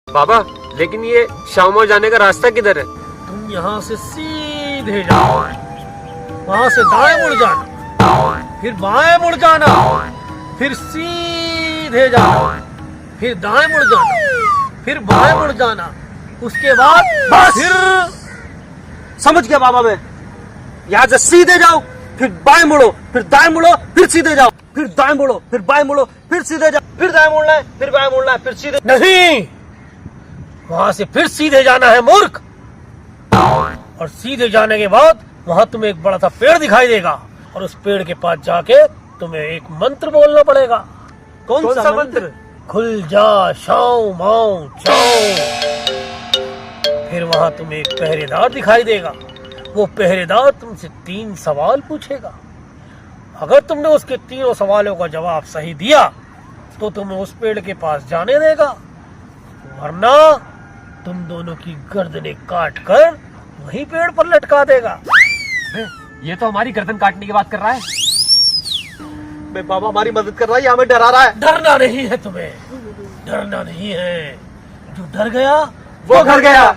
बाबा, लेकिन ये शामौर जाने का रास्ता किधर है? तुम यहाँ से सीधे जाओ, वहाँ से दाएं मुड़ जाना, फिर बाएं मुड़ जाना, फिर सीधे जाना, फिर दाएं मुड़ जाना, फिर बाएं मुड़ जाना, उसके बाद फिर समझ गया बाबा मैं। यहाँ से सीधे जाओ, फिर बाएं मुड़ो, फिर दाएं मुड़ो, फिर सीधे जाओ, फिर दाएं मुड़ो, फिर बाएं मुड़ो, फिर सीधे जाओ, फिर दाएं मुड़ना है, फिर बाएं मुड़ना है, फिर सीधे। नहीं, वहां से फिर सीधे जाना है मूर्ख। और सीधे जाने के बाद वहां तुम्हें एक बड़ा सा पेड़ दिखाई देगा और उस पेड़ के पास जाके तुम्हें एक मंत्र बोलना पड़ेगा। कौन सा मंत्र? खुल जा शाओ माओ चाओ। फिर वहां तुम्हें एक पहरेदार दिखाई देगा। वो पहरेदार तुमसे 3 सवाल पूछेगा। अगर तुमने उसके 3 सवालों का जवाब सही दिया तो तुम्हें उस पेड़ के पास जाने देगा, वरना तुम दोनों की गर्दनें काट कर वही पेड़ पर लटका देगा। ये तो हमारी गर्दन काटने की बात कर रहा है। मैं बाबा हमारी मदद कर रहा है या हमें डरा रहा है? डरना नहीं है तुम्हें, डरना नहीं है। जो डर गया वो घर गया।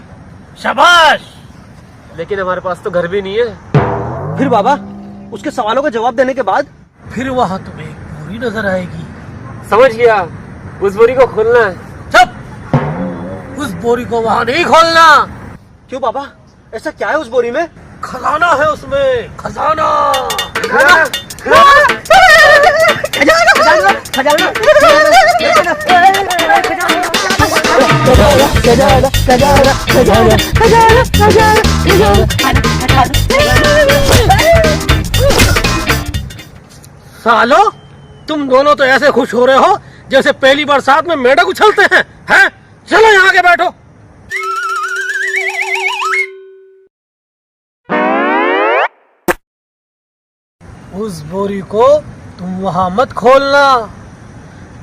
शाबाश। लेकिन हमारे पास तो घर भी नहीं है। फिर बाबा उसके सवालों का जवाब देने के बाद फिर वहां तुम्हें एक बोरी नजर आएगी। समझ गया, उस बोरी को खोलना है। चुप, उस बोरी को वहां नहीं खोलना। क्यों बाबा, ऐसा क्या है उस बोरी में? खजाना है उसमें, खजाना। सालो, तुम दोनों तो ऐसे खुश हो रहे हो जैसे पहली बरसात में मेढक उछलते हैं। हैं? चलो यहाँ के बैठो। उस बोरी को तुम वहां मत खोलना,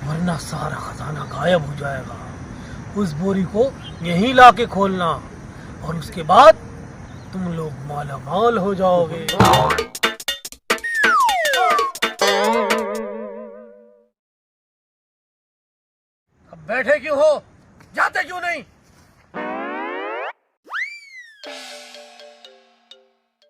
वरना सारा खजाना गायब हो जाएगा। उस बोरी को यहीं लाके खोलना और उसके बाद तुम लोग माला माल हो जाओगे। अब बैठे क्यों हो? जाते क्यों नहीं?